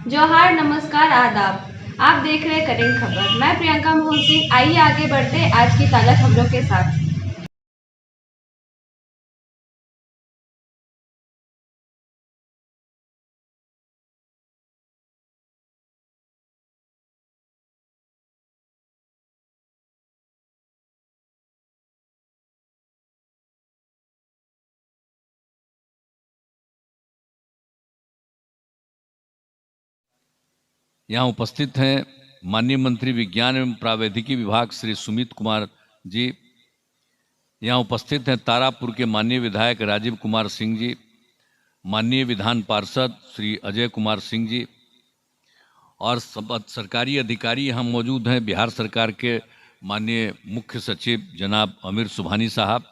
जोहार, नमस्कार, आदाब। आप देख रहे करेंट खबर। मैं प्रियंका मोहन सिंह। आइए आगे बढ़ते आज की ताज़ा खबरों के साथ। यहाँ उपस्थित हैं माननीय मंत्री विज्ञान एवं प्रावैधिकी विभाग श्री सुमित कुमार जी। यहाँ उपस्थित हैं तारापुर के माननीय विधायक राजीव कुमार सिंह जी, माननीय विधान पार्षद श्री अजय कुमार सिंह जी और सब सरकारी अधिकारी यहाँ मौजूद हैं। बिहार सरकार के माननीय मुख्य सचिव जनाब अमीर सुबहानी साहब,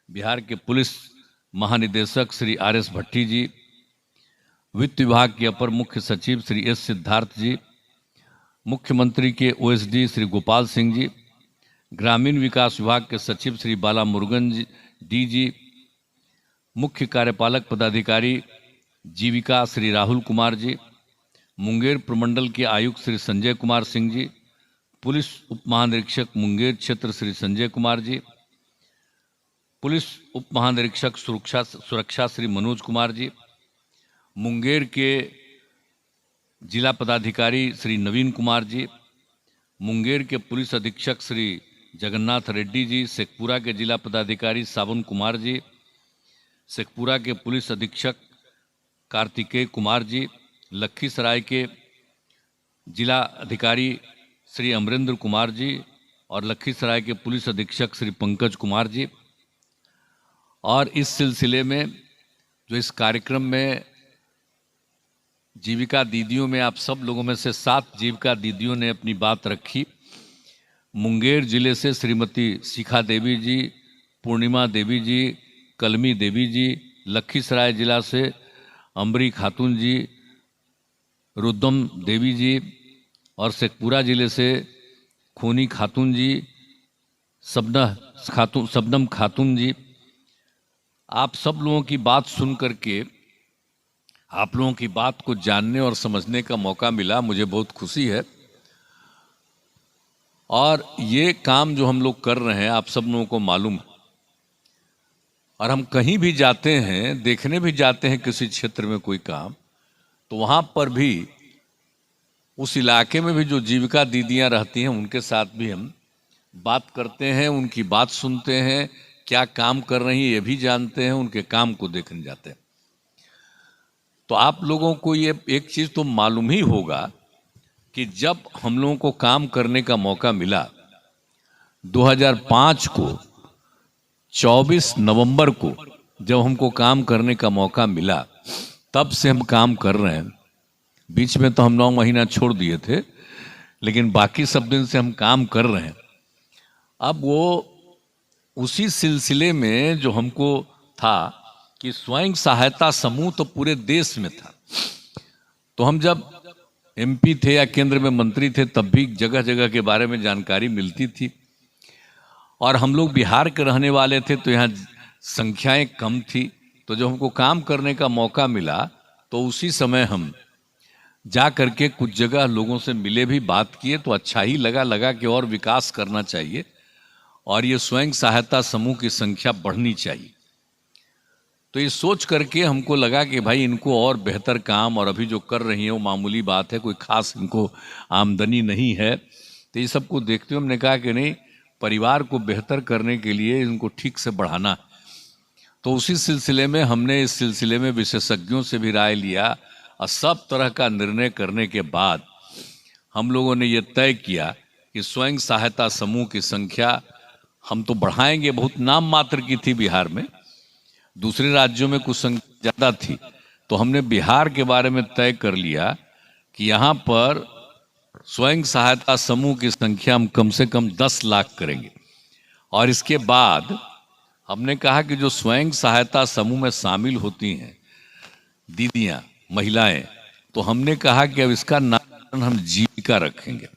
बिहार के पुलिस महानिदेशक श्री आर.एस. भट्टी जी, वित्त विभाग के अपर मुख्य सचिव श्री एस. सिद्धार्थ जी, मुख्यमंत्री के ओएसडी श्री गोपाल सिंह जी, ग्रामीण विकास विभाग के सचिव श्री बाला मुरुगन जी जी, मुख्य कार्यपालक पदाधिकारी जीविका श्री राहुल कुमार जी, मुंगेर प्रमंडल के आयुक्त श्री संजय कुमार सिंह जी, पुलिस उप महानिरीक्षक मुंगेर क्षेत्र श्री संजय कुमार जी, पुलिस उप महानिरीक्षक सुरक्षा श्री मनोज कुमार जी, मुंगेर के जिला पदाधिकारी श्री नवीन कुमार जी, मुंगेर के पुलिस अधीक्षक श्री जगन्नाथ रेड्डी जी, शेखपुरा के जिला पदाधिकारी सावन कुमार जी, शेखपुरा के पुलिस अधीक्षक कार्तिकेय कुमार जी, लखीसराय के जिला अधिकारी श्री अमरेंद्र कुमार जी और लखीसराय के पुलिस अधीक्षक श्री पंकज कुमार जी। और इस सिलसिले में जो इस कार्यक्रम में जीविका दीदियों में आप सब लोगों में से 7 जीविका दीदियों ने अपनी बात रखी। मुंगेर जिले से श्रीमती शिखा देवी जी, पूर्णिमा देवी जी, कलमी देवी जी, लखीसराय जिला से अम्बरी खातून जी, रुद्रम देवी जी और शेखपुरा जिले से खूनी खातून जी, सबनम खातून जी। आप सब लोगों की बात सुन करके आप लोगों की बात को जानने और समझने का मौका मिला, मुझे बहुत खुशी है। और ये काम जो हम लोग कर रहे हैं आप सब लोगों को मालूम है, और हम कहीं भी जाते हैं, देखने भी जाते हैं किसी क्षेत्र में कोई काम, तो वहाँ पर भी उस इलाके में भी जो जीविका दीदियाँ रहती हैं उनके साथ भी हम बात करते हैं, उनकी बात सुनते हैं, क्या काम कर रही हैं ये भी जानते हैं, उनके काम को देखने जाते हैं। तो आप लोगों को ये एक चीज़ तो मालूम ही होगा कि जब हम लोगों को काम करने का मौका मिला 2005 को 24 नवंबर को जब हमको काम करने का मौका मिला, तब से हम काम कर रहे हैं। बीच में तो हम 9 महीना छोड़ दिए थे, लेकिन बाकी सब दिन से हम काम कर रहे हैं। अब वो उसी सिलसिले में जो हमको था कि स्वयं सहायता समूह तो पूरे देश में था, तो हम जब एमपी थे या केंद्र में मंत्री थे तब भी जगह जगह के बारे में जानकारी मिलती थी। और हम लोग बिहार के रहने वाले थे तो यहाँ संख्याएं कम थी, तो जब हमको काम करने का मौका मिला तो उसी समय हम जा करके कुछ जगह लोगों से मिले भी, बात किए, तो अच्छा ही लगा कि और विकास करना चाहिए और ये स्वयं सहायता समूह की संख्या बढ़नी चाहिए। तो ये सोच करके हमको लगा कि भाई इनको और बेहतर काम, और अभी जो कर रही हैं वो मामूली बात है, कोई खास इनको आमदनी नहीं है, तो ये सबको देखते हुए हमने कहा कि नहीं, परिवार को बेहतर करने के लिए इनको ठीक से बढ़ाना। तो उसी सिलसिले में हमने इस सिलसिले में विशेषज्ञों से भी राय लिया और सब तरह का निर्णय करने के बाद हम लोगों ने ये तय किया कि स्वयं सहायता समूह की संख्या हम तो बढ़ाएंगे। बहुत नाम मात्र की थी बिहार में, दूसरे राज्यों में कुछ संख्या ज़्यादा थी, तो हमने बिहार के बारे में तय कर लिया कि यहाँ पर स्वयं सहायता समूह की संख्या हम कम से कम 10 लाख करेंगे। और इसके बाद हमने कहा कि जो स्वयं सहायता समूह में शामिल होती हैं दीदियाँ, महिलाएं, तो हमने कहा कि अब इसका नामकरण हम जीविका रखेंगे।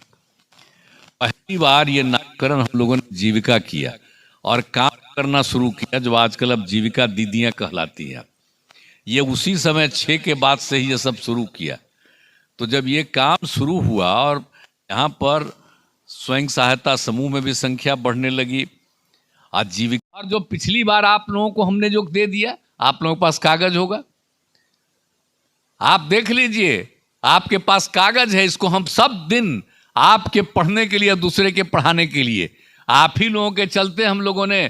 पहली बार ये नामकरण हम लोगों ने जीविका किया और काम करना शुरू किया, जो आजकल अब जीविका दीदियां कहलाती हैं। ये उसी समय 6 के बाद से ही ये सब शुरू किया। तो जब ये काम शुरू हुआ और यहाँ पर स्वयं सहायता समूह में भी संख्या बढ़ने लगी, आजीविका, और जो पिछली बार आप लोगों को हमने जो दे दिया, आप लोगों के पास कागज होगा, आप देख लीजिए, आपके पास कागज है। इसको हम सब दिन आपके पढ़ने के लिए, दूसरे के पढ़ाने के लिए, आप ही लोगों के चलते हम लोगों ने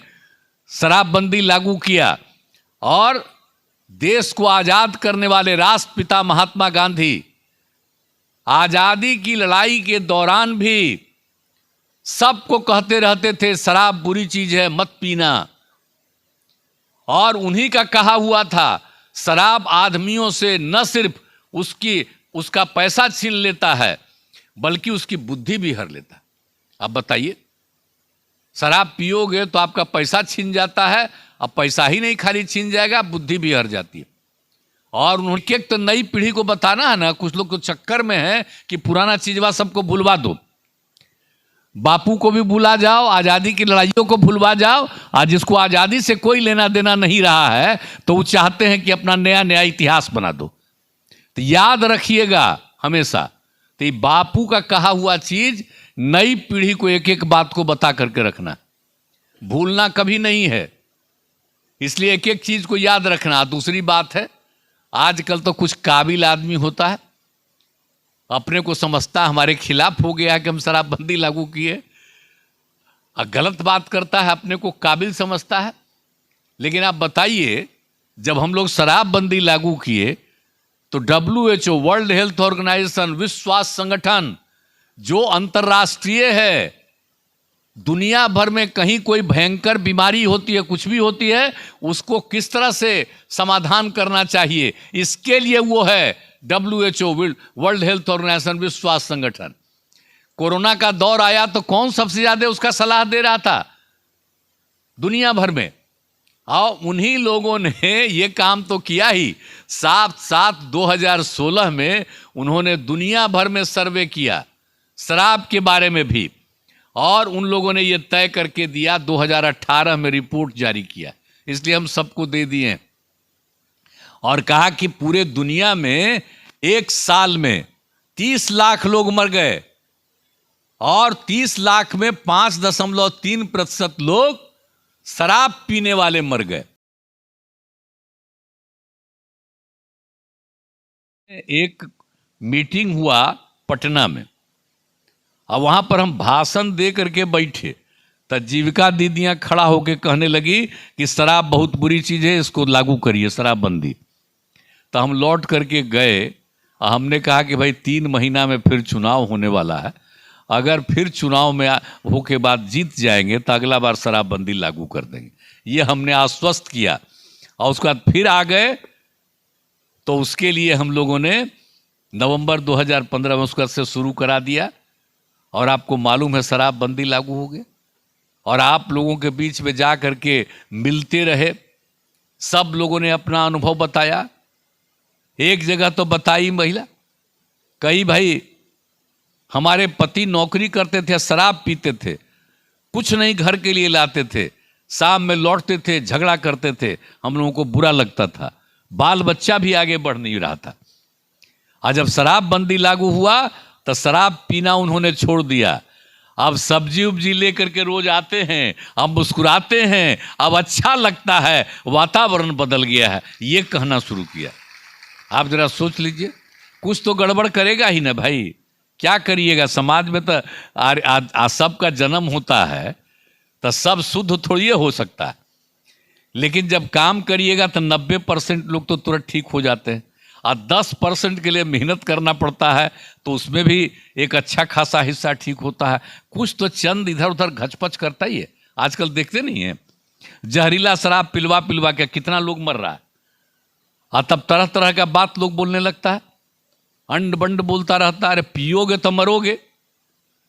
शराबबंदी लागू किया। और देश को आजाद करने वाले राष्ट्रपिता महात्मा गांधी आजादी की लड़ाई के दौरान भी सबको कहते रहते थे शराब बुरी चीज है, मत पीना। और उन्हीं का कहा हुआ था, शराब आदमियों से न सिर्फ उसका पैसा छीन लेता है, बल्कि उसकी बुद्धि भी हर लेता है। अब बताइए, शराब पियोगे तो आपका पैसा छीन जाता है, अब पैसा ही नहीं खाली छीन जाएगा, बुद्धि भी हर जाती है। और उनके तो नई पीढ़ी को बताना है ना, कुछ लोग तो चक्कर में है कि पुराना चीजवा सबको भुलवा दो, बापू को भी भुला जाओ, आजादी की लड़ाइयों को भुलवा जाओ। आज जिसको आजादी से कोई लेना देना नहीं रहा है, तो वो चाहते हैं कि अपना नया नया इतिहास बना दो। तो याद रखिएगा हमेशा, तो ये बापू का कहा हुआ चीज नई पीढ़ी को एक एक बात को बता करके रखना, भूलना कभी नहीं है। इसलिए एक एक चीज को याद रखना। दूसरी बात है, आजकल तो कुछ काबिल आदमी होता है, अपने को समझता हमारे खिलाफ हो गया कि हम शराबबंदी लागू किए, और गलत बात करता है, अपने को काबिल समझता है। लेकिन आप बताइए, जब हम लोग शराबबंदी लागू किए तो WHO, वर्ल्ड हेल्थ ऑर्गेनाइजेशन, विश्व स्वास्थ्य संगठन, जो अंतर्राष्ट्रीय है, दुनिया भर में कहीं कोई भयंकर बीमारी होती है, कुछ भी होती है, उसको किस तरह से समाधान करना चाहिए, इसके लिए वो है WHO, वर्ल्ड हेल्थ ऑर्गेनाइजेशन, विश्व स्वास्थ्य संगठन। कोरोना का दौर आया तो कौन सबसे ज्यादा उसका सलाह दे रहा था दुनिया भर में? और उन्हीं लोगों ने ये काम तो किया ही, साथ साथ 2016 में उन्होंने दुनिया भर में सर्वे किया शराब के बारे में भी, और उन लोगों ने ये तय करके दिया, 2018 में रिपोर्ट जारी किया। इसलिए हम सबको दे दिए और कहा कि पूरे दुनिया में एक साल में 30 लाख लोग मर गए, और 30 लाख में 5.3% लोग शराब पीने वाले मर गए। एक मीटिंग हुआ पटना में, और वहां पर हम भाषण दे करके बैठे, तो जीविका दीदियां खड़ा होकर कहने लगी कि शराब बहुत बुरी चीज है, इसको लागू करिए, शराबबंदी। तो हम लौट करके गए, और हमने कहा कि भाई 3 महीना में फिर चुनाव होने वाला है, अगर फिर चुनाव में हो के बाद जीत जाएंगे तो अगला बार शराबबंदी लागू कर देंगे। ये हमने आश्वस्त किया, और उसके बाद फिर आ गए। तो उसके लिए हम लोगों ने नवंबर 2015 में उसका से शुरू करा दिया, और आपको मालूम है शराबबंदी लागू हो गई। और आप लोगों के बीच में जा करके मिलते रहे, सब लोगों ने अपना अनुभव बताया। एक जगह तो बताई महिला, कई भाई हमारे पति नौकरी करते थे, शराब पीते थे, कुछ नहीं घर के लिए लाते थे, शाम में लौटते थे, झगड़ा करते थे, हम लोगों को बुरा लगता था, बाल बच्चा भी आगे बढ़ नहीं रहा था। और जब शराबबंदी लागू हुआ तो शराब पीना उन्होंने छोड़ दिया। अब सब्जी उब्जी लेकर के रोज आते हैं, अब मुस्कुराते हैं, अब अच्छा लगता है, वातावरण बदल गया है, ये कहना शुरू किया। आप जरा सोच लीजिए, कुछ तो गड़बड़ करेगा ही ना भाई, क्या करिएगा? समाज में तो सबका जन्म होता है, तो सब शुद्ध थोड़ी हो सकता है। लेकिन जब काम करिएगा तो 90% लोग तो तुरंत ठीक हो जाते हैं, और 10% के लिए मेहनत करना पड़ता है, तो उसमें भी एक अच्छा खासा हिस्सा ठीक होता है। कुछ तो चंद इधर उधर घचपच करता ही है। आजकल देखते नहीं है, जहरीला शराब पिलवा पिलवा के कितना लोग मर रहा है, और तब तरह तरह का बात लोग बोलने लगता है, अंड बंड बोलता रहता है, अरे पियोगे तो मरोगे,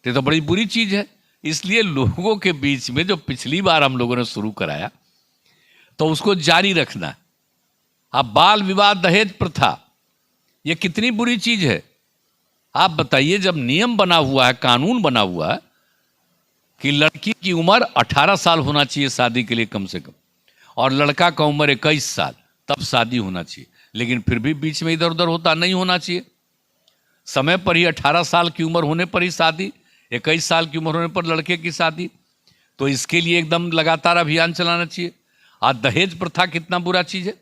ये तो बड़ी बुरी चीज है। इसलिए लोगों के बीच में जो पिछली बार हम लोगों ने शुरू कराया, तो उसको जारी रखना। अब बाल विवाह दहेज प्रथा, ये कितनी बुरी चीज है आप बताइए। जब नियम बना हुआ है, कानून बना हुआ है कि लड़की की उम्र 18 साल होना चाहिए शादी के लिए कम से कम, और लड़का का उम्र 21 साल, तब शादी होना चाहिए, लेकिन फिर भी बीच में इधर उधर होता, नहीं होना चाहिए। समय पर ही 18 साल की उम्र होने पर ही शादी, 21 साल की उम्र होने पर लड़के की शादी। तो इसके लिए एकदम लगातार अभियान चलाना चाहिए। आज दहेज प्रथा कितना बुरा चीज़ है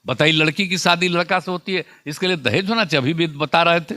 बताइए। लड़की की शादी लड़का से होती है, इसके लिए दहेज होना चाहिए। अभी भी बता रहे थे